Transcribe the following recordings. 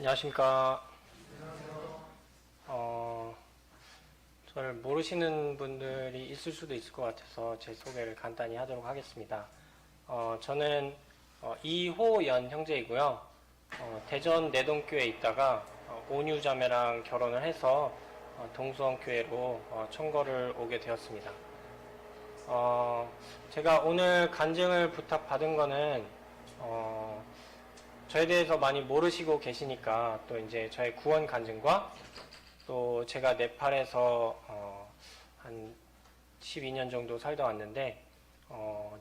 안녕하십니까. 저를 모르시는 분들이 있을 수도 있을 것 같아서 제 소개를 간단히 하도록 하겠습니다. 저는 이호연 형제이고요. 대전 내동교에 있다가 온유자매랑 결혼을 해서 동수원교회로 청거를 오게 되었습니다. 제가 오늘 간증을 부탁받은 거는 저에 대해서 많이 모르시고 계시니까 또 이제 저의 구원 간증과 또 제가 네팔에서 한 12년 정도 살다 왔는데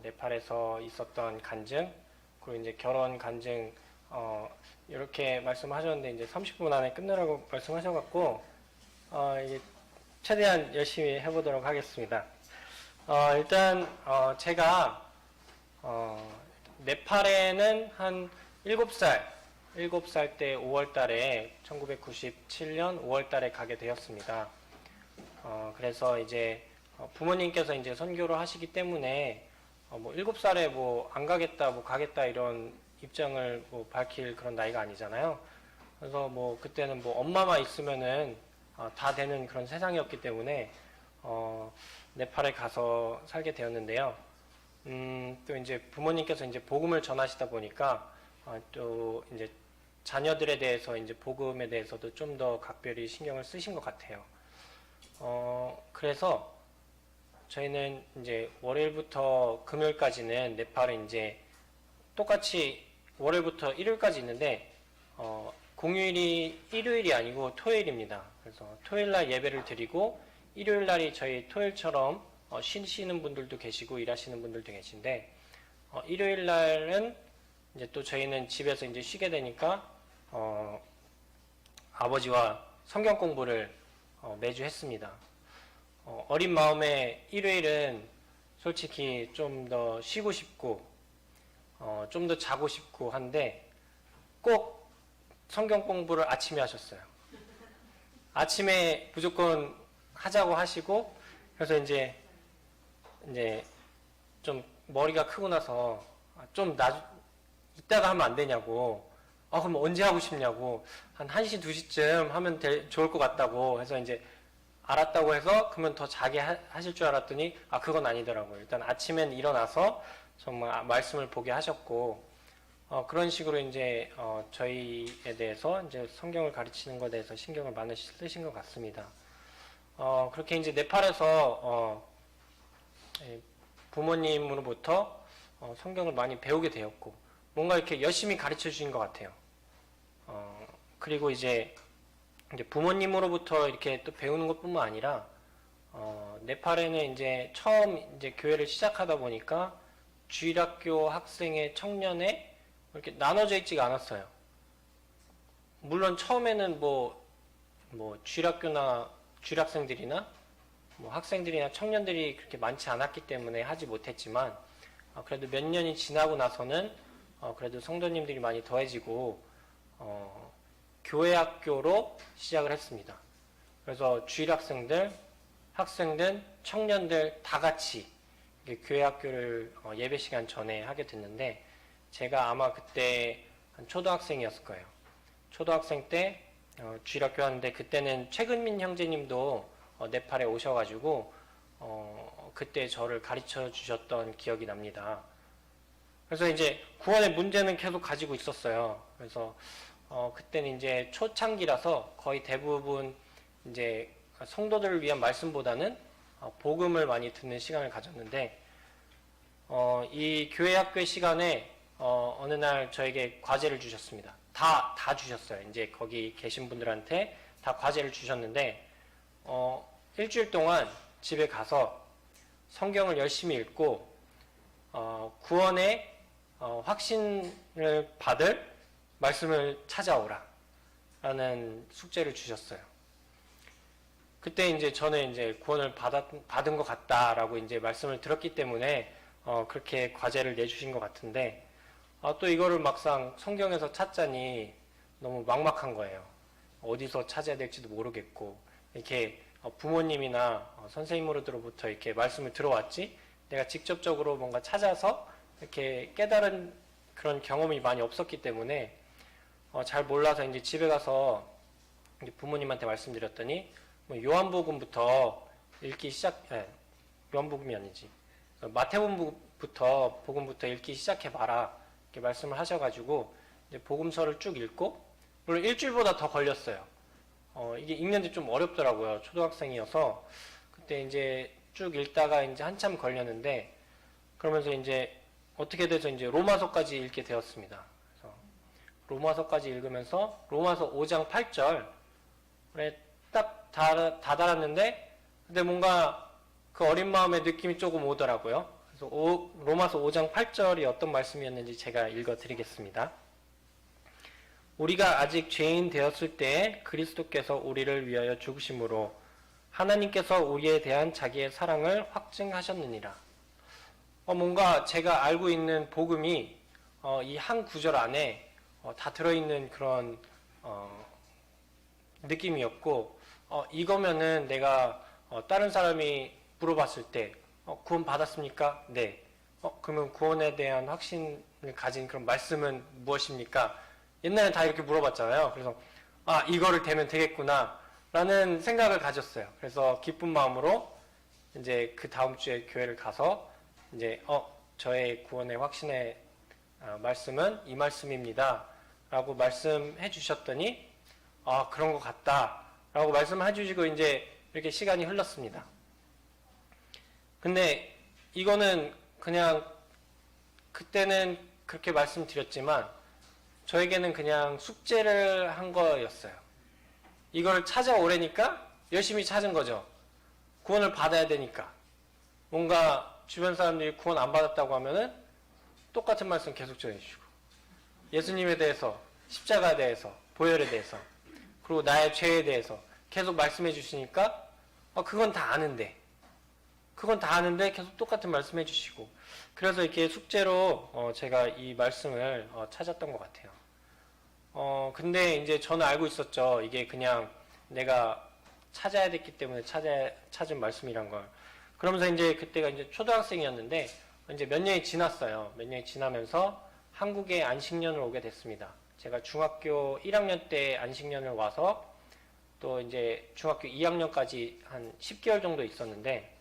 네팔에서 있었던 간증 그리고 이제 결혼 간증 이렇게 말씀하셨는데 이제 30분 안에 끝내라고 말씀하셔갖고 이게 최대한 열심히 해보도록 하겠습니다. 일단 제가 네팔에는 한 7살 때 5월 달에 1997년 5월 달에 가게 되었습니다. 그래서 이제 부모님께서 이제 선교를 하시기 때문에 뭐 7살에 뭐 안 가겠다, 뭐 가겠다 이런 입장을 뭐 밝힐 그런 나이가 아니잖아요. 그래서 뭐 그때는 뭐 엄마만 있으면은 다 되는 그런 세상이었기 때문에 네팔에 가서 살게 되었는데요. 또 이제 부모님께서 이제 복음을 전하시다 보니까 또 이제 자녀들에 대해서 이제 복음에 대해서도 좀 더 각별히 신경을 쓰신 것 같아요. 그래서 저희는 이제 월요일부터 금요일까지는 네팔에 이제 똑같이 월요일부터 일요일까지 있는데 공휴일이 일요일이 아니고 토요일입니다. 그래서 토요일날 예배를 드리고 일요일날이 저희 토요일처럼 쉬시는 분들도 계시고 일하시는 분들도 계신데 일요일날은 이제 또 저희는 집에서 이제 쉬게 되니까 아버지와 성경 공부를 매주 했습니다. 어린 마음에 일요일은 솔직히 좀 더 쉬고 싶고 좀 더 자고 싶고 한데 꼭 성경 공부를 아침에 하셨어요. 아침에 무조건 하자고 하시고 그래서 이제 좀 머리가 크고 나서 좀 이따가 하면 안 되냐고 그럼 언제 하고 싶냐고 한 1시 2시쯤 하면 좋을 것 같다고 해서 이제 알았다고 해서 그러면 더 자게 하실 줄 알았더니 그건 아니더라고요. 일단 아침엔 일어나서 정말 말씀을 보게 하셨고 그런 식으로 이제 저희에 대해서 이제 성경을 가르치는 것에 대해서 신경을 많이 쓰신 것 같습니다. 그렇게 이제 네팔에서 부모님으로부터 성경을 많이 배우게 되었고 뭔가 이렇게 열심히 가르쳐 주신 것 같아요. 그리고 이제 부모님으로부터 이렇게 또 배우는 것뿐만 아니라 네팔에는 이제 처음 이제 교회를 시작하다 보니까 주일학교 학생회 청년회 이렇게 나눠져 있지가 않았어요. 물론 처음에는 뭐 주일학교나 주일학생들이나 뭐 학생들이나 청년들이 그렇게 많지 않았기 때문에 하지 못했지만 그래도 몇 년이 지나고 나서는 그래도 성도님들이 많이 더해지고 교회 학교로 시작을 했습니다. 그래서 주일학생들, 학생들, 청년들 다 같이 교회 학교를 예배 시간 전에 하게 됐는데 제가 아마 그때 한 초등학생이었을 거예요. 초등학생 때 주일학교 하는데 그때는 최근민 형제님도 네팔에 오셔가지고 그때 저를 가르쳐 주셨던 기억이 납니다. 그래서 이제 구원의 문제는 계속 가지고 있었어요. 그래서 그때는 이제 초창기라서 거의 대부분 이제 성도들을 위한 말씀보다는 복음을 많이 듣는 시간을 가졌는데 이 교회 학교의 시간에 어느 날 저에게 과제를 주셨습니다. 다 주셨어요. 이제 거기 계신 분들한테 다 과제를 주셨는데 일주일 동안 집에 가서 성경을 열심히 읽고 구원의 확신을 받을 말씀을 찾아오라 라는 숙제를 주셨어요. 그때 이제 저는 이제 구원을 받은 것 같다라고 이제 말씀을 들었기 때문에 그렇게 과제를 내주신 것 같은데 또 이거를 막상 성경에서 찾자니 너무 막막한 거예요. 어디서 찾아야 될지도 모르겠고 이렇게 부모님이나 선생님으로부터 이렇게 말씀을 들어왔지 내가 직접적으로 뭔가 찾아서 이렇게 깨달은 그런 경험이 많이 없었기 때문에 잘 몰라서 이제 집에 가서 이제 부모님한테 말씀드렸더니 뭐 요한복음부터 읽기 시작, 요한복음이 아니지. 마태복음부터 복음부터 읽기 시작해봐라. 이렇게 말씀을 하셔가지고 이제 복음서를 쭉 읽고 물론 일주일보다 더 걸렸어요. 이게 읽는데 좀 어렵더라고요. 초등학생이어서 그때 이제 쭉 읽다가 이제 한참 걸렸는데 그러면서 이제 어떻게 돼서 이제 로마서까지 읽게 되었습니다. 그래서 로마서까지 읽으면서 로마서 5장 8절에 딱 다다랐는데 근데 뭔가 그 어린 마음의 느낌이 조금 오더라고요. 그래서 로마서 5장 8절이 어떤 말씀이었는지 제가 읽어드리겠습니다. 우리가 아직 죄인 되었을 때에 그리스도께서 우리를 위하여 죽으심으로 하나님께서 우리에 대한 자기의 사랑을 확증하셨느니라. 뭔가 제가 알고 있는 복음이 이 한 구절 안에 다 들어있는 그런 느낌이었고 이거면은 내가 다른 사람이 물어봤을 때 구원 받았습니까? 네. 그러면 구원에 대한 확신을 가진 그런 말씀은 무엇입니까? 옛날에 다 이렇게 물어봤잖아요. 그래서 이거를 되면 되겠구나 라는 생각을 가졌어요. 그래서 기쁜 마음으로 이제 그 다음 주에 교회를 가서 이제 저의 구원의 확신의 말씀은 이 말씀입니다 라고 말씀해 주셨더니 그런 것 같다 라고 말씀해 주시고 이제 이렇게 시간이 흘렀습니다. 근데 이거는 그냥 그때는 그렇게 말씀드렸지만 저에게는 그냥 숙제를 한 거였어요. 이걸 찾아오래니까 열심히 찾은 거죠. 구원을 받아야 되니까. 뭔가 주변 사람들이 구원 안 받았다고 하면은 똑같은 말씀 계속 전해주시고 예수님에 대해서, 십자가에 대해서, 보혈에 대해서 그리고 나의 죄에 대해서 계속 말씀해 주시니까 그건 다 아는데 계속 똑같은 말씀해 주시고 그래서 이렇게 숙제로 제가 이 말씀을 찾았던 것 같아요. 근데 이제 저는 알고 있었죠. 이게 그냥 내가 찾아야 됐기 때문에 찾은 말씀이란 걸. 그러면서 이제 그때가 이제 초등학생이었는데 이제 몇 년이 지났어요. 몇 년이 지나면서 한국에 안식년을 오게 됐습니다. 제가 중학교 1학년 때 안식년을 와서 또 이제 중학교 2학년까지 한 10개월 정도 있었는데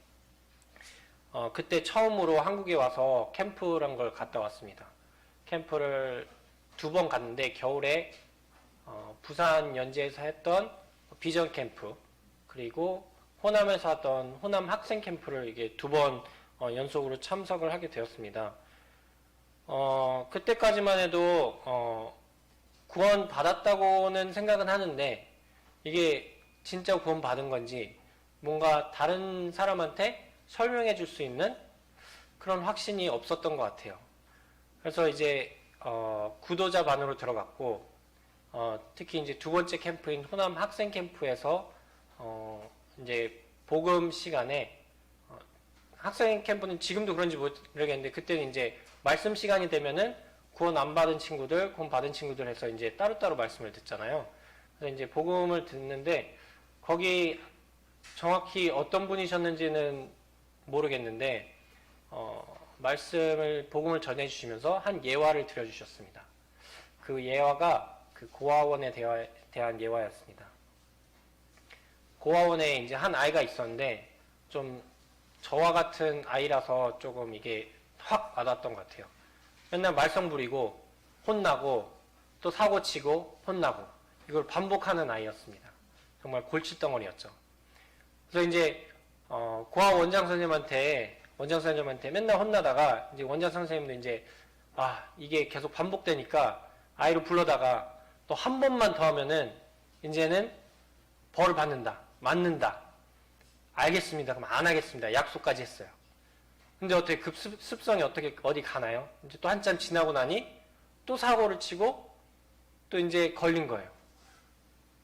그때 처음으로 한국에 와서 캠프란 걸 갔다 왔습니다. 캠프를 2번 갔는데 겨울에 부산 연제에서 했던 비전 캠프 그리고 호남에서 하던 호남 학생 캠프를 이게 2번 연속으로 참석을 하게 되었습니다. 그때까지만 해도 구원 받았다고는 생각은 하는데 이게 진짜 구원 받은 건지 뭔가 다른 사람한테 설명해 줄 수 있는 그런 확신이 없었던 것 같아요. 그래서 이제 구도자 반으로 들어갔고 특히 이제 2번째 캠프인 호남 학생 캠프에서 이제 복음 시간에 학생 캠프는 지금도 그런지 모르겠는데 그때는 이제 말씀 시간이 되면은 구원 안 받은 친구들, 구원 받은 친구들 해서 이제 따로따로 말씀을 듣잖아요. 그래서 이제 복음을 듣는데 거기 정확히 어떤 분이셨는지는 모르겠는데 복음을 전해주시면서 한 예화를 들려주셨습니다. 그 예화가 그 고아원에 대한 예화였습니다. 고아원에 이제 한 아이가 있었는데 좀 저와 같은 아이라서 조금 이게 확 와닿았던 것 같아요. 맨날 말썽 부리고 혼나고 또 사고 치고 혼나고 이걸 반복하는 아이였습니다. 정말 골칫덩어리였죠. 그래서 이제 고아 원장 선생님한테 맨날 혼나다가 이제 원장 선생님도 이제 이게 계속 반복되니까 아이를 불러다가 또 한 번만 더 하면은 이제는 벌을 받는다, 맞는다. 알겠습니다. 그럼 안 하겠습니다. 약속까지 했어요. 근데 어떻게 습성이 어디 가나요? 이제 또 한참 지나고 나니 또 사고를 치고 또 이제 걸린 거예요.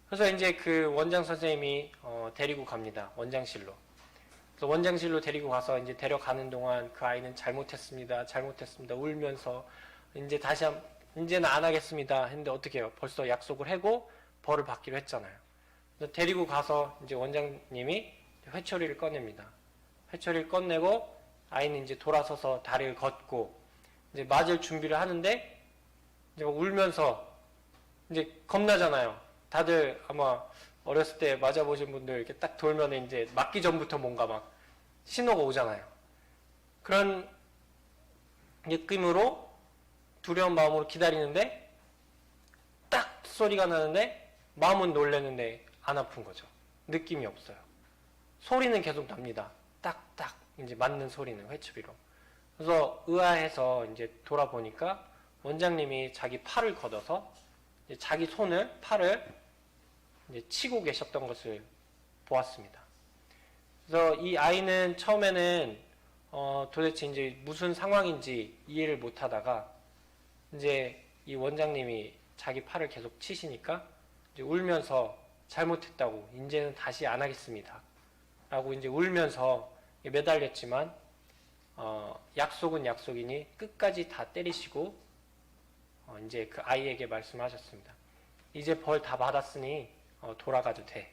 그래서 이제 그 원장 선생님이 데리고 갑니다. 원장실로. 그래서 원장실로 데리고 가서 이제 데려가는 동안 그 아이는 잘못했습니다. 울면서 이제는 안 하겠습니다. 했는데 어떻게 해요? 벌써 약속을 하고 벌을 받기로 했잖아요. 그래서 데리고 가서 이제 원장님이 회초리를 꺼냅니다. 회초리를 꺼내고 아이는 이제 돌아서서 다리를 걷고 이제 맞을 준비를 하는데 이제 울면서 이제 겁나잖아요. 다들 아마 어렸을 때 맞아보신 분들 이렇게 딱 돌면 이제 맞기 전부터 뭔가 막 신호가 오잖아요. 그런 느낌으로 두려운 마음으로 기다리는데 딱 소리가 나는데 마음은 놀랐는데 안 아픈 거죠. 느낌이 없어요. 소리는 계속 납니다. 딱딱 이제 맞는 소리는 회초리로. 그래서 의아해서 이제 돌아보니까 원장님이 자기 팔을 걷어서 이제 자기 팔을 이제 치고 계셨던 것을 보았습니다. 그래서 이 아이는 처음에는 도대체 이제 무슨 상황인지 이해를 못 하다가 이제 이 원장님이 자기 팔을 계속 치시니까 이제 울면서 잘못했다고 이제는 다시 안 하겠습니다. 라고 이제 울면서 매달렸지만 약속은 약속이니 끝까지 다 때리시고 이제 그 아이에게 말씀하셨습니다. 이제 벌 다 받았으니 돌아가도 돼.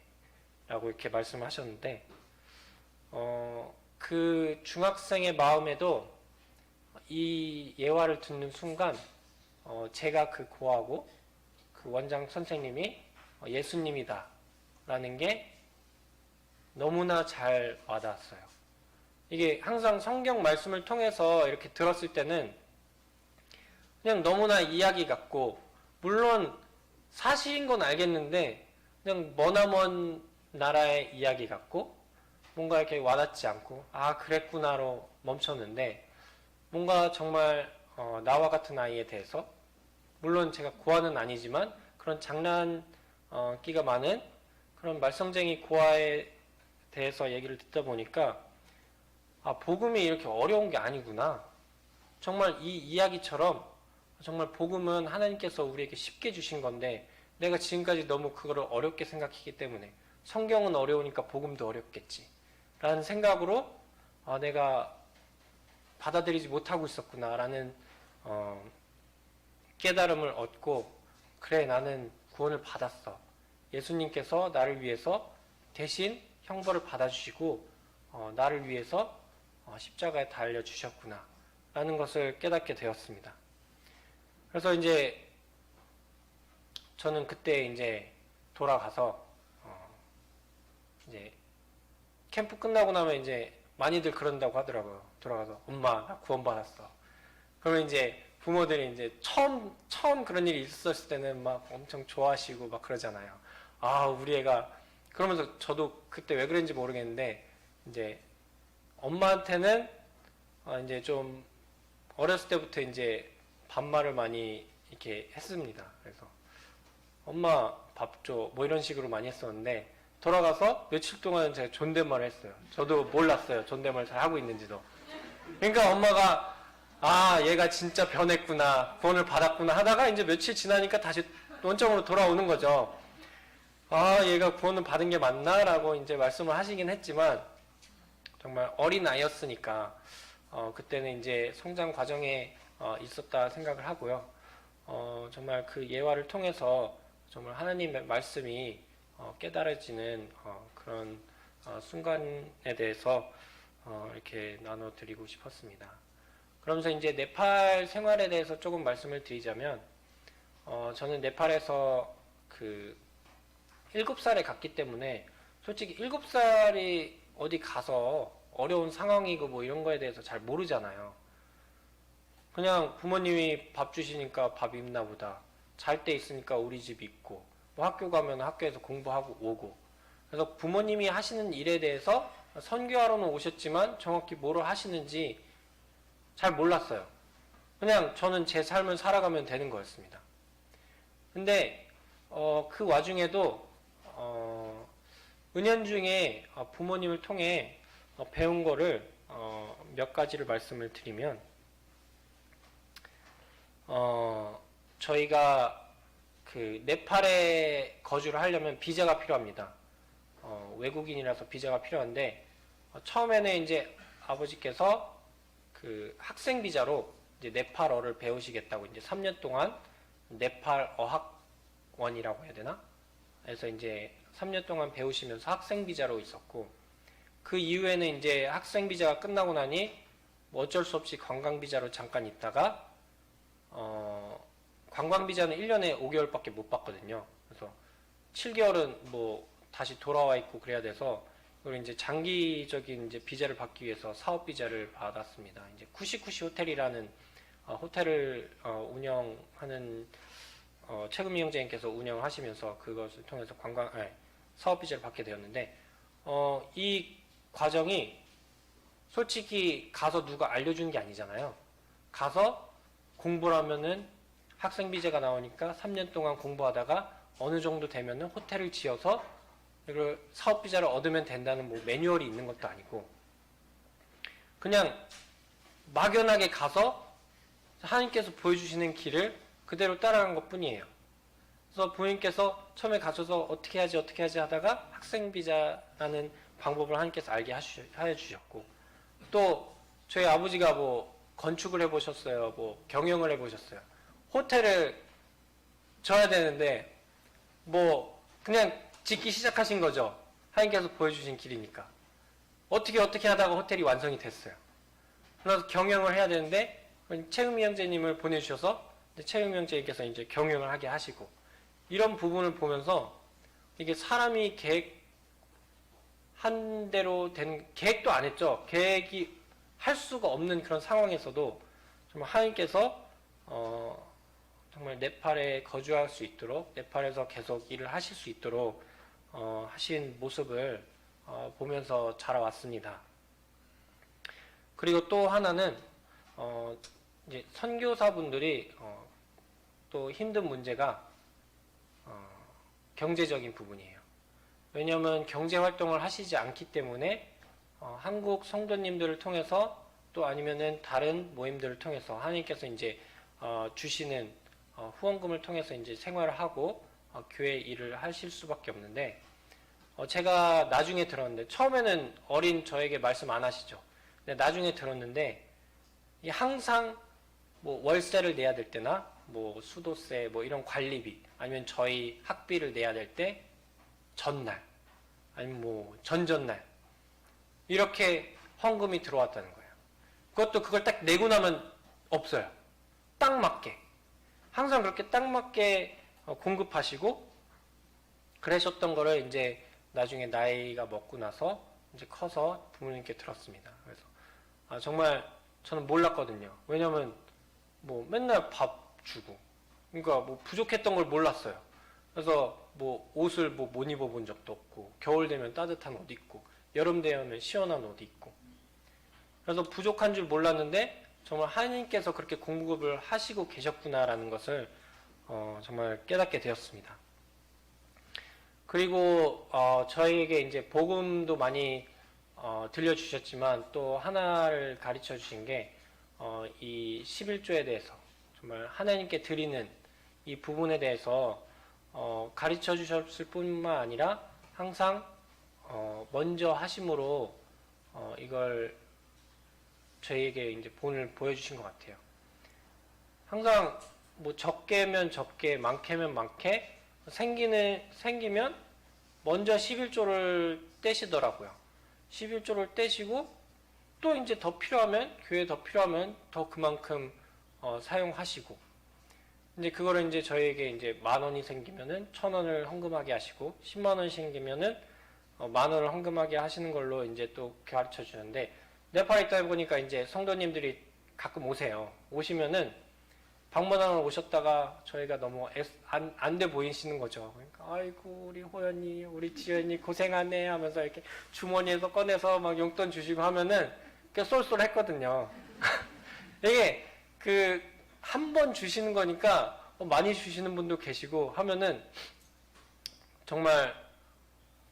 라고 이렇게 말씀하셨는데 그 중학생의 마음에도 이 예화를 듣는 순간 제가 그 고하고 그 원장 선생님이 예수님이다 라는 게 너무나 잘 와닿았어요. 이게 항상 성경 말씀을 통해서 이렇게 들었을 때는 그냥 너무나 이야기 같고 물론 사실인 건 알겠는데 그냥 머나먼 나라의 이야기 같고 뭔가 이렇게 와닿지 않고 아 그랬구나로 멈췄는데 뭔가 정말 나와 같은 아이에 대해서 물론 제가 고아는 아니지만 그런 장난기가 많은 그런 말썽쟁이 고아에 대해서 얘기를 듣다 보니까 아 복음이 이렇게 어려운 게 아니구나. 정말 이 이야기처럼 정말 복음은 하나님께서 우리에게 쉽게 주신 건데 내가 지금까지 너무 그거를 어렵게 생각했기 때문에 성경은 어려우니까 복음도 어렵겠지 라는 생각으로 내가 받아들이지 못하고 있었구나 라는 깨달음을 얻고 그래 나는 구원을 받았어. 예수님께서 나를 위해서 대신 형벌을 받아주시고 나를 위해서 십자가에 달려주셨구나 라는 것을 깨닫게 되었습니다. 그래서 이제 저는 그때 이제 돌아가서 이제 캠프 끝나고 나면 이제 많이들 그런다고 하더라고요. 돌아가서 엄마 나 구원받았어. 그러면 이제 부모들이 이제 처음 그런 일이 있었을 때는 막 엄청 좋아하시고 막 그러잖아요. 아 우리 애가 그러면서 저도 그때 왜 그런지 모르겠는데 이제 엄마한테는 이제 좀 어렸을 때부터 이제 반말을 많이 이렇게 했습니다. 그래서 엄마 밥 줘 뭐 이런 식으로 많이 했었는데 돌아가서 며칠 동안 제가 존댓말을 했어요. 저도 몰랐어요. 존댓말 잘 하고 있는지도. 그러니까 엄마가 아 얘가 진짜 변했구나 구원을 받았구나 하다가 이제 며칠 지나니까 다시 원점으로 돌아오는 거죠. 아 얘가 구원을 받은 게 맞나? 라고 이제 말씀을 하시긴 했지만 정말 어린 아이였으니까 그때는 이제 성장 과정에 있었다 생각을 하고요. 정말 그 예화를 통해서 정말 하나님의 말씀이 깨달아지는 그런 순간에 대해서 이렇게 나눠드리고 싶었습니다. 그러면서 이제 네팔 생활에 대해서 조금 말씀을 드리자면 저는 네팔에서 그 7살에 갔기 때문에 솔직히 7살이 어디 가서 어려운 상황이고 뭐 이런 거에 대해서 잘 모르잖아요. 그냥 부모님이 밥 주시니까 밥 입나 보다. 잘 때 있으니까 우리 집 있고 뭐 학교 가면 학교에서 공부하고 오고 그래서 부모님이 하시는 일에 대해서 선교하러는 오셨지만 정확히 뭐를 하시는지 잘 몰랐어요. 그냥 저는 제 삶을 살아가면 되는 거였습니다. 근데 그 와중에도 은연중에 부모님을 통해 배운 거를 몇 가지를 말씀을 드리면 저희가 그 네팔에 거주를 하려면 비자가 필요합니다. 외국인이라서 비자가 필요한데 처음에는 이제 아버지께서 그 학생 비자로 이제 네팔어를 배우시겠다고 이제 3년 동안 네팔 어학원이라고 해야 되나? 그래서 이제 3년 동안 배우시면서 학생 비자로 있었고 그 이후에는 이제 학생 비자가 끝나고 나니 뭐 어쩔 수 없이 관광 비자로 잠깐 있다가 관광 비자는 1년에 5개월밖에 못 받거든요. 그래서 7개월은 뭐 다시 돌아와 있고 그래야 돼서 그리고 이제 장기적인 이제 비자를 받기 위해서 사업 비자를 받았습니다. 이제 쿠시쿠시 호텔이라는 호텔을 운영하는 최금 이영재님께서 운영하시면서 그것을 통해서 사업 비자를 받게 되었는데 이 과정이 솔직히 가서 누가 알려주는 게 아니잖아요. 가서 공부를 하면은 학생 비자가 나오니까 3년 동안 공부하다가 어느 정도 되면은 호텔을 지어서 이걸 사업 비자를 얻으면 된다는 뭐 매뉴얼이 있는 것도 아니고 그냥 막연하게 가서 하나님께서 보여주시는 길을 그대로 따라간 것 뿐이에요. 그래서 부모님께서 처음에 가셔서 어떻게 하지 하다가 학생 비자라는 방법을 하나님께서 알게 해주셨고 또 저희 아버지가 뭐 건축을 해보셨어요. 뭐 경영을 해보셨어요. 호텔을 져야 되는데 뭐 그냥 짓기 시작하신 거죠. 하나님께서 보여주신 길이니까. 어떻게 하다가 호텔이 완성이 됐어요. 그래서 경영을 해야 되는데 최은미 형제님을 보내주셔서 최은미 형제님께서 이제 경영을 하게 하시고 이런 부분을 보면서 이게 사람이 계획한 대로 된 계획도 안 했죠. 계획이 할 수가 없는 그런 상황에서도 정말 하나님께서 정말 네팔에 거주할 수 있도록 네팔에서 계속 일을 하실 수 있도록 하신 모습을 보면서 자라왔습니다. 그리고 또 하나는 이제 선교사분들이 또 힘든 문제가 경제적인 부분이에요. 왜냐하면 경제 활동을 하시지 않기 때문에 한국 성도님들을 통해서 또 아니면은 다른 모임들을 통해서 하나님께서 이제 주시는 후원금을 통해서 이제 생활을 하고 교회 일을 하실 수밖에 없는데 제가 나중에 들었는데 처음에는 어린 저에게 말씀 안 하시죠. 근데 나중에 들었는데 항상 뭐 월세를 내야 될 때나 뭐 수도세 뭐 이런 관리비 아니면 저희 학비를 내야 될 때 전날 아니면 뭐 전전날 이렇게 헌금이 들어왔다는 거예요. 그걸 딱 내고 나면 없어요. 딱 맞게 항상 그렇게 딱 맞게 공급하시고 그러셨던 거를 이제 나중에 나이가 먹고 나서 이제 커서 부모님께 들었습니다. 그래서 정말 저는 몰랐거든요. 왜냐면 뭐 맨날 밥 주고 그러니까 뭐 부족했던 걸 몰랐어요. 그래서 뭐 옷을 뭐 못 입어본 적도 없고 겨울 되면 따뜻한 옷 입고 여름 되면 시원한 옷 입고 그래서 부족한 줄 몰랐는데 정말 하나님께서 그렇게 공급을 하시고 계셨구나라는 것을 정말 깨닫게 되었습니다. 그리고 저희에게 이제 복음도 많이 들려주셨지만 또 하나를 가르쳐 주신 게 이 11조에 대해서 정말 하나님께 드리는 이 부분에 대해서 가르쳐 주셨을 뿐만 아니라 항상 먼저 하심으로 이걸 저희에게 이제 본을 보여주신 것 같아요. 항상 뭐 적게면 적게, 많게면 많게 생기면 먼저 11조를 떼시더라고요. 11조를 떼시고 또 이제 더 필요하면 교회에 더 필요하면 더 그만큼 사용하시고 이제 그거를 이제 저희에게 이제 10,000원이 생기면은 1,000원을 헌금하게 하시고 100,000원 생기면은 10,000원을 헌금하게 하시는 걸로 이제 또 가르쳐 주는데 네팔에 있다 보니까 이제 성도님들이 가끔 오시면은 방문하러 오셨다가 저희가 너무 안 돼 보이시는 거죠. 그러니까 아이고 우리 호연이 우리 지연이 고생하네 하면서 이렇게 주머니에서 꺼내서 막 용돈 주시고 하면은 꽤 쏠쏠했거든요. 이게 한 번 주시는 거니까 많이 주시는 분도 계시고 하면은 정말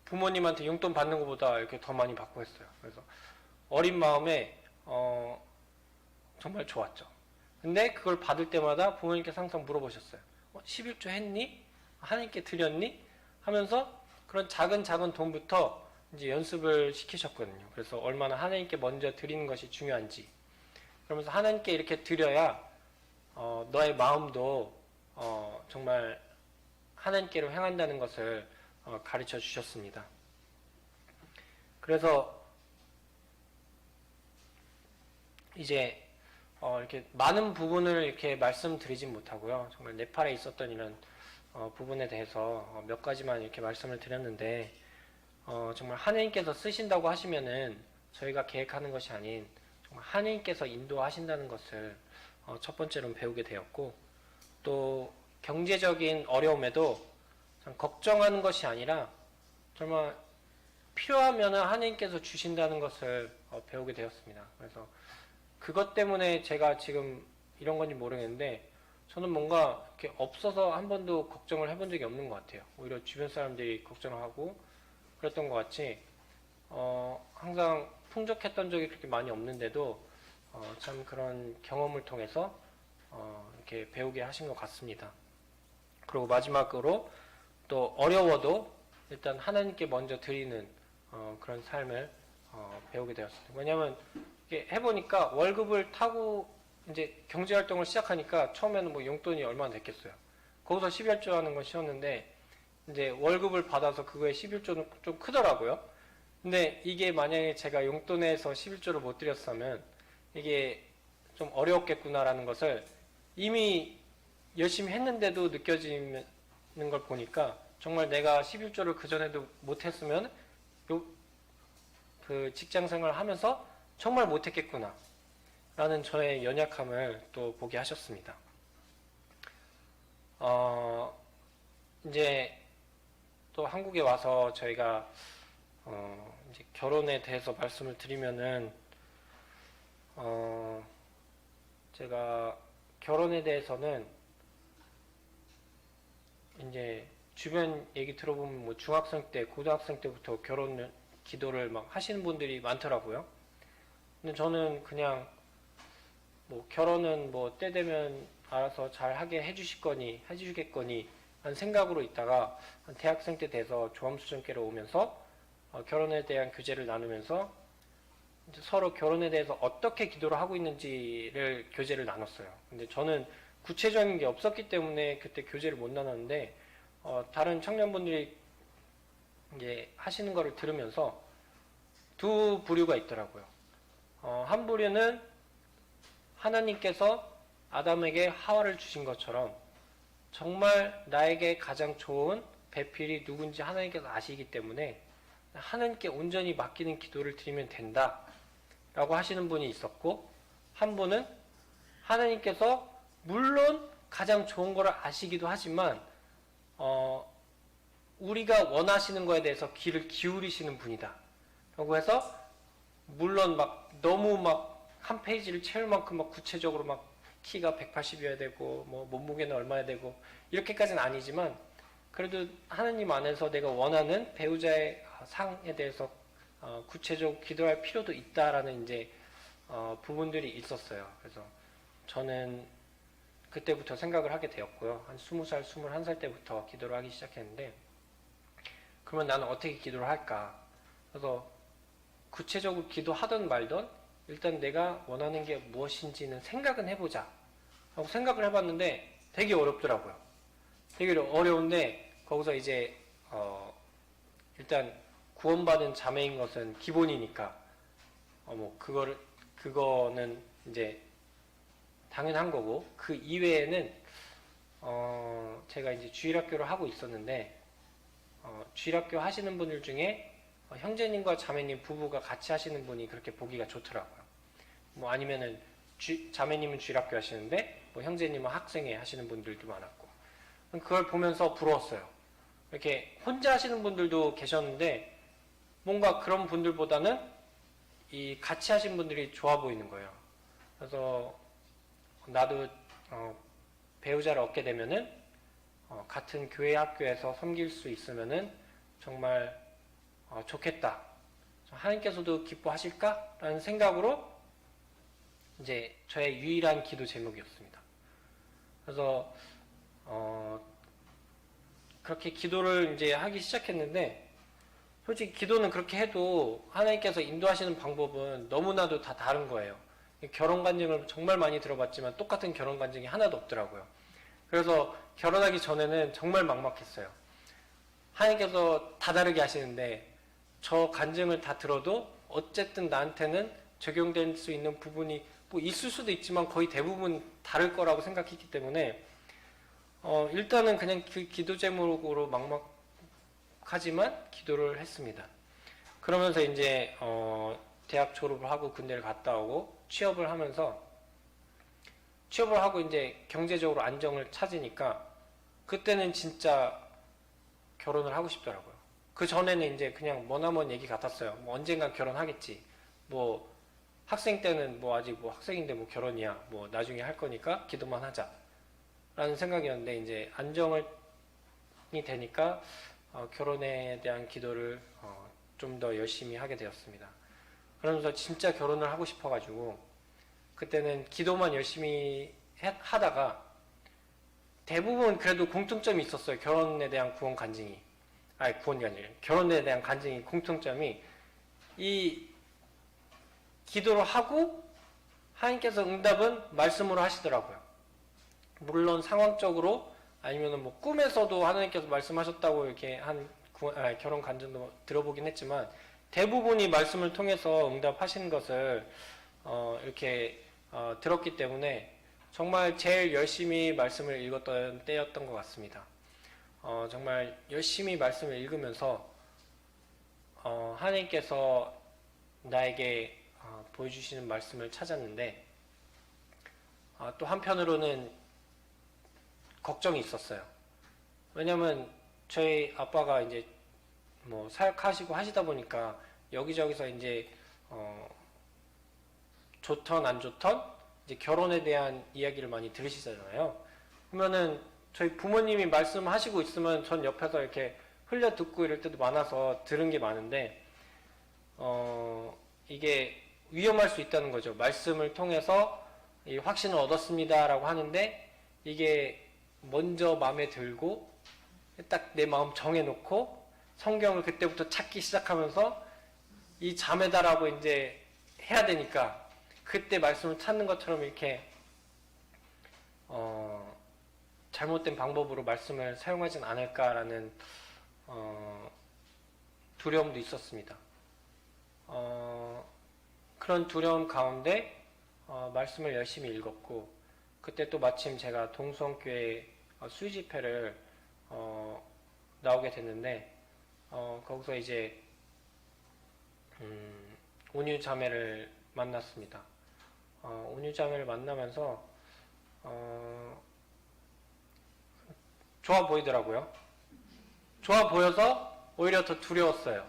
부모님한테 용돈 받는 것보다 이렇게 더 많이 받고 했어요. 그래서 어린 마음에 정말 좋았죠. 근데 그걸 받을 때마다 부모님께서 항상 물어보셨어요. 11조 했니? 하나님께 드렸니? 하면서 그런 작은 돈부터 이제 연습을 시키셨거든요. 그래서 얼마나 하나님께 먼저 드리는 것이 중요한지. 그러면서 하나님께 이렇게 드려야 너의 마음도 정말 하나님께로 향한다는 것을 가르쳐 주셨습니다. 그래서 이제 이렇게 많은 부분을 이렇게 말씀드리진 못하고요. 정말 네팔에 있었던 이런 부분에 대해서 몇 가지만 이렇게 말씀을 드렸는데, 정말 하느님께서 쓰신다고 하시면은 저희가 계획하는 것이 아닌 정말 하느님께서 인도하신다는 것을 첫 번째로 배우게 되었고, 또 경제적인 어려움에도 참 걱정하는 것이 아니라 정말 필요하면은 하느님께서 주신다는 것을 배우게 되었습니다. 그래서 그것 때문에 제가 지금 이런 건지 모르겠는데, 저는 뭔가 이렇게 없어서 한 번도 걱정을 해본 적이 없는 것 같아요. 오히려 주변 사람들이 걱정을 하고 그랬던 것 같이, 항상 풍족했던 적이 그렇게 많이 없는데도, 참 그런 경험을 통해서, 이렇게 배우게 하신 것 같습니다. 그리고 마지막으로 또 어려워도 일단 하나님께 먼저 드리는, 그런 삶을, 배우게 되었습니다. 왜냐면, 이게 해보니까 월급을 타고 이제 경제활동을 시작하니까 처음에는 뭐 용돈이 얼마나 됐겠어요. 거기서 11조 하는 건 쉬웠는데, 이제 월급을 받아서 그거에 11조는 좀 크더라고요. 근데 이게 만약에 제가 용돈에서 11조를 못 드렸으면 이게 좀 어려웠겠구나라는 것을 이미 열심히 했는데도 느껴지는 걸 보니까, 정말 내가 11조를 그전에도 못했으면 그 직장 생활을 하면서 정말 못했겠구나 라는 저의 연약함을 또 보게 하셨습니다. 이제 또 한국에 와서 저희가 이제 결혼에 대해서 말씀을 드리면은, 제가 결혼에 대해서는 이제 주변 얘기 들어보면 뭐 중학생 때, 고등학생 때부터 결혼 기도를 막 하시는 분들이 많더라고요. 근데 저는 그냥 뭐 결혼은 뭐 때 되면 알아서 잘 하게 해주시겠거니 하는 생각으로 있다가 한 대학생 때 돼서 조암수전께로 오면서 결혼에 대한 교제를 나누면서 이제 서로 결혼에 대해서 어떻게 기도를 하고 있는지를 교제를 나눴어요. 근데 저는 구체적인 게 없었기 때문에 그때 교제를 못 나눴는데, 다른 청년분들이 이제 하시는 거를 들으면서 두 부류가 있더라고요. 한 부류는 하나님께서 아담에게 하와를 주신 것처럼 정말 나에게 가장 좋은 배필이 누군지 하나님께서 아시기 때문에 하나님께 온전히 맡기는 기도를 드리면 된다 라고 하시는 분이 있었고, 한 분은 하나님께서 물론 가장 좋은 것을 아시기도 하지만 우리가 원하시는 거에 대해서 귀를 기울이시는 분이다 라고 해서, 물론 막 너무 막 한 페이지를 채울 만큼 막 구체적으로 막 키가 180이어야 되고 뭐 몸무게는 얼마야 되고 이렇게까지는 아니지만, 그래도 하나님 안에서 내가 원하는 배우자의 상에 대해서 구체적으로 기도할 필요도 있다라는 이제 부분들이 있었어요. 그래서 저는 그때부터 생각을 하게 되었고요. 한 20살, 21살 때부터 기도를 하기 시작했는데, 그러면 나는 어떻게 기도를 할까? 그래서 구체적으로 기도하던 말던 일단 내가 원하는 게 무엇인지는 생각은 해보자 하고 생각을 해봤는데 되게 어렵더라고요. 되게 어려운데, 거기서 이제 일단 구원받은 자매인 것은 기본이니까 뭐 그거는 이제 당연한 거고, 그 이외에는 제가 이제 주일학교를 하고 있었는데, 주일학교 하시는 분들 중에 형제님과 자매님 부부가 같이 하시는 분이 그렇게 보기가 좋더라고요. 뭐 아니면은 자매님은 주일학교 하시는데 뭐 형제님은 학생회 하시는 분들도 많았고, 그걸 보면서 부러웠어요. 이렇게 혼자 하시는 분들도 계셨는데 뭔가 그런 분들보다는 이 같이 하신 분들이 좋아 보이는 거예요. 그래서 나도 배우자를 얻게 되면은 같은 교회 학교에서 섬길 수 있으면은 정말 좋겠다. 하나님께서도 기뻐하실까라는 생각으로 이제 저의 유일한 기도 제목이었습니다. 그래서 그렇게 기도를 이제 하기 시작했는데, 솔직히 기도는 그렇게 해도 하나님께서 인도하시는 방법은 너무나도 다 다른 거예요. 결혼 간증을 정말 많이 들어봤지만 똑같은 결혼 간증이 하나도 없더라고요. 그래서 결혼하기 전에는 정말 막막했어요. 하나님께서 다 다르게 하시는데 저 간증을 다 들어도 어쨌든 나한테는 적용될 수 있는 부분이 뭐 있을 수도 있지만 거의 대부분 다를 거라고 생각했기 때문에 일단은 그냥 그 기도 제목으로 막막하지만 기도를 했습니다. 그러면서 이제 대학 졸업을 하고 군대를 갔다 오고 취업을 하고 이제 경제적으로 안정을 찾으니까 그때는 진짜 결혼을 하고 싶더라고요. 그 전에는 이제 그냥 머나먼 얘기 같았어요. 뭐 언젠간 결혼하겠지. 뭐 학생 때는 뭐 아직 뭐 학생인데 뭐 결혼이야. 뭐 나중에 할 거니까 기도만 하자. 라는 생각이었는데 이제 안정이 되니까 결혼에 대한 기도를 좀 더 열심히 하게 되었습니다. 그러면서 진짜 결혼을 하고 싶어가지고 그때는 기도만 열심히 하다가 대부분 그래도 공통점이 있었어요. 결혼에 대한 구원 간증이. 아니, 구원이 아니라 결혼에 대한 간증이 공통점이 이 기도를 하고 하나님께서 응답은 말씀으로 하시더라고요. 물론 상황적으로 아니면은 뭐 꿈에서도 하나님께서 말씀하셨다고 이렇게 결혼 간증도 들어보긴 했지만 대부분이 말씀을 통해서 응답하시는 것을 이렇게 들었기 때문에 정말 제일 열심히 말씀을 읽었던 때였던 것 같습니다. 정말 열심히 말씀을 읽으면서 하나님께서 나에게 보여주시는 말씀을 찾았는데 또 한편으로는 걱정이 있었어요. 왜냐면 저희 아빠가 이제 뭐 사역하시고 하시다 보니까 여기저기서 이제 좋던 안 좋던 이제 결혼에 대한 이야기를 많이 들으시잖아요. 그러면은 저희 부모님이 말씀하시고 있으면 전 옆에서 이렇게 흘려 듣고 이럴 때도 많아서 들은 게 많은데 이게 위험할 수 있다는 거죠. 말씀을 통해서 이 확신을 얻었습니다라고 하는데 이게 먼저 마음에 들고 딱 내 마음 정해놓고 성경을 그때부터 찾기 시작하면서 이 자매다라고 이제 해야 되니까 그때 말씀을 찾는 것처럼 이렇게 잘못된 방법으로 말씀을 사용하진 않을까라는 두려움도 있었습니다. 그런 두려움 가운데 말씀을 열심히 읽었고 그때 또 마침 제가 동성교회 수요 집회를 나오게 됐는데 거기서 이제 온유 자매를 만났습니다. 온유 자매를 만나면서 좋아 보이더라고요. 좋아 보여서 오히려 더 두려웠어요.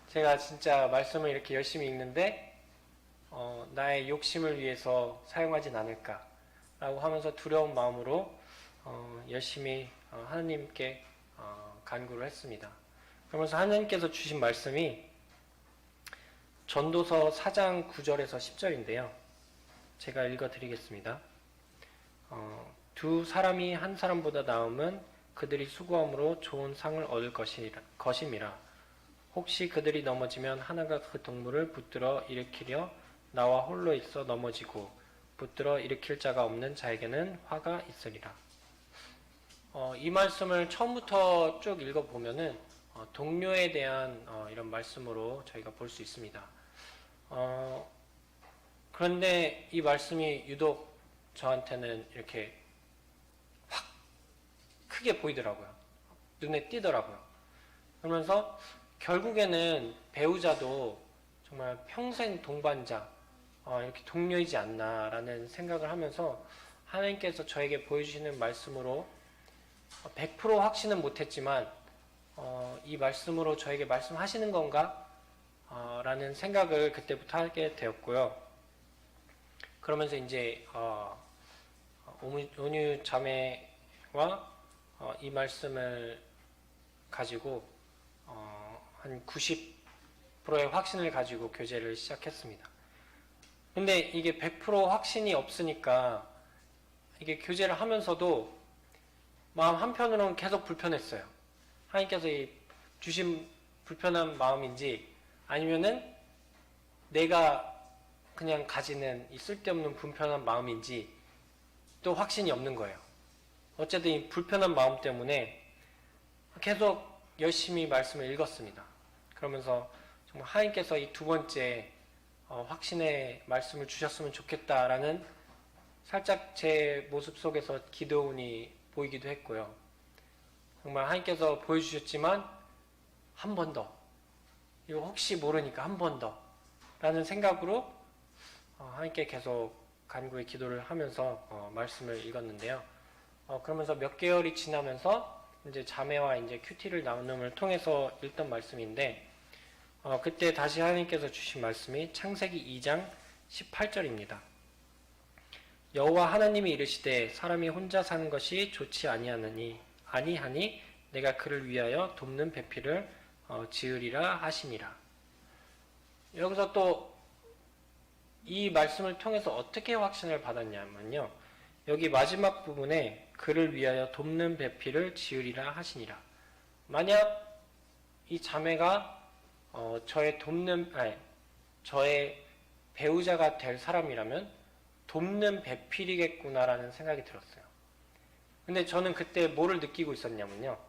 제가 진짜 말씀을 이렇게 열심히 읽는데 나의 욕심을 위해서 사용하진 않을까라고 하면서 두려운 마음으로 열심히 하나님께 간구를 했습니다. 그러면서 하나님께서 주신 말씀이 전도서 4장 9절에서 10절인데요. 제가 읽어드리겠습니다. 두 사람이 한 사람보다 나음은 그들이 수고함으로 좋은 상을 얻을 것임이라. 혹시 그들이 넘어지면 하나가 그 동물을 붙들어 일으키려 나와 홀로 있어 넘어지고 붙들어 일으킬 자가 없는 자에게는 화가 있으리라. 이 말씀을 처음부터 쭉 읽어보면은 동료에 대한 이런 말씀으로 저희가 볼 수 있습니다. 그런데 이 말씀이 유독 저한테는 이렇게 확 크게 보이더라고요. 눈에 띄더라고요. 그러면서 결국에는 배우자도 정말 평생 동반자, 이렇게 동료이지 않나라는 생각을 하면서 하나님께서 저에게 보여주시는 말씀으로 100% 확신은 못했지만 이 말씀으로 저에게 말씀하시는 건가? 라는 생각을 그때부터 하게 되었고요. 그러면서 이제 온유 자매와 이 말씀을 가지고 한 90%의 확신을 가지고 교제를 시작했습니다. 근데 이게 100% 확신이 없으니까 이게 교제를 하면서도 마음 한편으로는 계속 불편했어요. 하나님께서 주신 불편한 마음인지 아니면은 내가 그냥 가지는 이 쓸데없는 불편한 마음인지 또 확신이 없는 거예요. 어쨌든 이 불편한 마음 때문에 계속 열심히 말씀을 읽었습니다. 그러면서 정말 하나님께서 이 두 번째 확신의 말씀을 주셨으면 좋겠다라는 살짝 제 모습 속에서 기도운이 보이기도 했고요. 정말 하나님께서 보여주셨지만 한 번 더, 이거 혹시 모르니까 한 번 더 라는 생각으로 하나님께 계속 간구의 기도를 하면서 말씀을 읽었는데요. 그러면서 몇 개월이 지나면서 이제 자매와 이제 큐티를 나눔을 통해서 읽던 말씀인데, 그때 다시 하나님께서 주신 말씀이 창세기 2장 18절입니다. 여호와 하나님이 이르시되 사람이 혼자 사는 것이 좋지 아니하니 내가 그를 위하여 돕는 배필을 지으리라 하시니라. 여기서 또 이 말씀을 통해서 어떻게 확신을 받았냐면요, 여기 마지막 부분에 그를 위하여 돕는 배필을 지으리라 하시니라. 만약 이 자매가 저의 배우자가 될 사람이라면 돕는 배필이겠구나라는 생각이 들었어요. 근데 저는 그때 뭐를 느끼고 있었냐면요,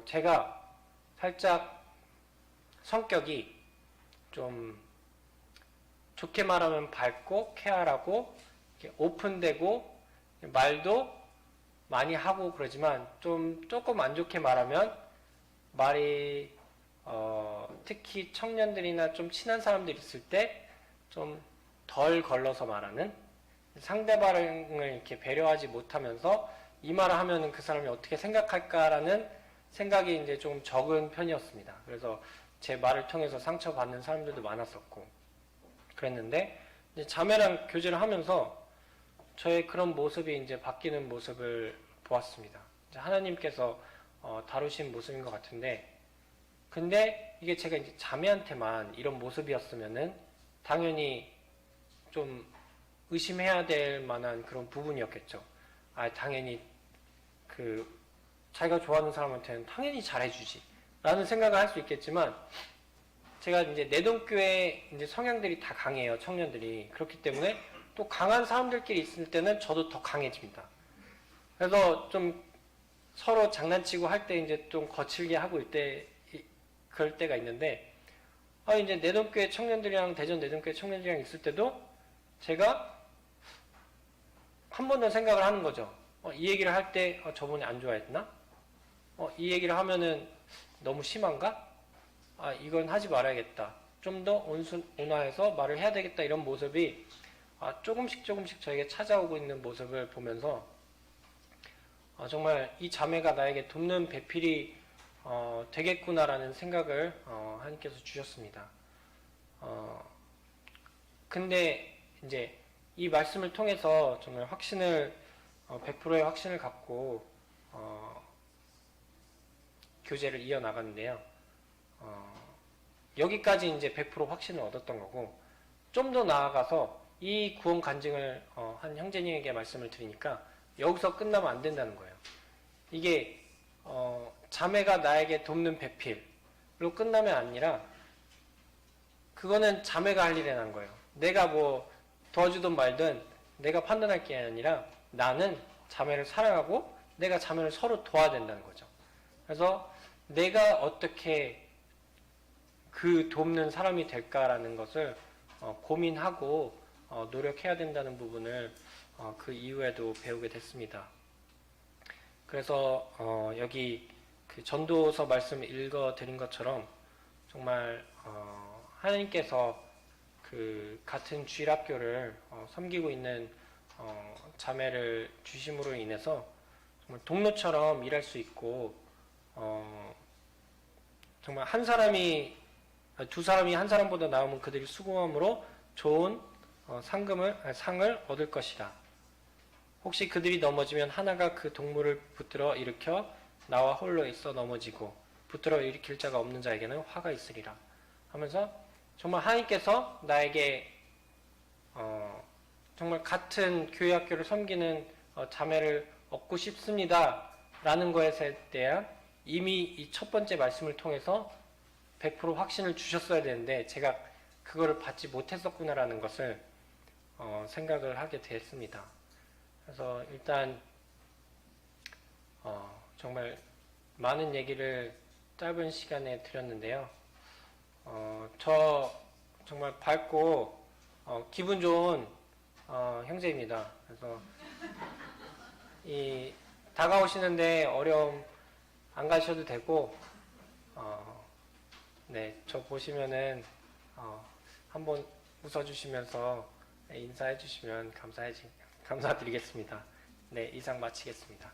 제가 살짝 성격이 좀 좋게 말하면 밝고 쾌활하고 오픈되고 말도 많이 하고 그러지만, 조금 안 좋게 말하면 말이 특히 청년들이나 좀 친한 사람들 있을 때 좀 덜 걸러서 말하는, 상대방을 이렇게 배려하지 못하면서 이 말을 하면은 그 사람이 어떻게 생각할까라는 생각이 이제 좀 적은 편이었습니다. 그래서 제 말을 통해서 상처받는 사람들도 많았었고 그랬는데, 이제 자매랑 교제를 하면서 저의 그런 모습이 이제 바뀌는 모습을 보았습니다. 이제 하나님께서 다루신 모습인 것 같은데, 근데 이게 제가 이제 자매한테만 이런 모습이었으면은 당연히 좀 의심해야 될 만한 그런 부분이었겠죠. 당연히 자기가 좋아하는 사람한테는 당연히 잘해주지 라는 생각을 할 수 있겠지만, 제가 이제 내동교회 이제 성향들이 다 강해요, 청년들이. 그렇기 때문에 또 강한 사람들끼리 있을 때는 저도 더 강해집니다. 그래서 좀 서로 장난치고 할 때 이제 좀 거칠게 하고 그럴 때가 있는데, 이제 내동교회 청년들이랑, 대전 내동교회 청년들이랑 있을 때도 제가 한 번 더 생각을 하는 거죠. 이 얘기를 할 때 저번에 안 좋아했나? 이 얘기를 하면은 너무 심한가? 이건 하지 말아야겠다. 좀 더 온화해서 말을 해야 되겠다. 이런 모습이 조금씩 저에게 찾아오고 있는 모습을 보면서 정말 이 자매가 나에게 돕는 배필이 되겠구나라는 생각을 하나님께서 주셨습니다. 근데 이제 이 말씀을 통해서 정말 확신을 100%의 확신을 갖고 교제를 이어나갔는데요. 여기까지 이제 100% 확신을 얻었던 거고, 좀 더 나아가서 이 구원 간증을 한 형제님에게 말씀을 드리니까 여기서 끝나면 안 된다는 거예요. 이게 자매가 나에게 돕는 배필로 끝나면 아니라, 그거는 자매가 할 일이라는 거예요. 내가 뭐 도와주든 말든 내가 판단할 게 아니라 나는 자매를 사랑하고 내가 자매를 서로 도와야 된다는 거죠. 그래서 내가 어떻게 그 돕는 사람이 될까라는 것을 고민하고 노력해야 된다는 부분을 그 이후에도 배우게 됐습니다. 그래서 여기 그 전도서 말씀 읽어 드린 것처럼 정말 하나님께서 그 같은 주일학교를 섬기고 있는 자매를 주심으로 인해서 정말 동료처럼 일할 수 있고, 정말 두 사람이 한 사람보다 나으면 그들이 수고함으로 좋은 상을 얻을 것이다. 혹시 그들이 넘어지면 하나가 그 동물을 붙들어 일으켜 나와 홀로 있어 넘어지고 붙들어 일으킬 자가 없는 자에게는 화가 있으리라 하면서, 정말 하나님께서 나에게 정말 같은 교회 학교를 섬기는 자매를 얻고 싶습니다 라는 것에 대한 이미 이 첫 번째 말씀을 통해서 100% 확신을 주셨어야 되는데 제가 그거를 받지 못했었구나라는 것을 생각을 하게 됐습니다. 그래서 일단 정말 많은 얘기를 짧은 시간에 드렸는데요. 정말 밝고 기분 좋은 형제입니다. 그래서 이 다가오시는데 어려움 안 가셔도 되고 네, 저 보시면은 한번 웃어주시면서 인사해 주시면 감사드리겠습니다. 네, 이상 마치겠습니다.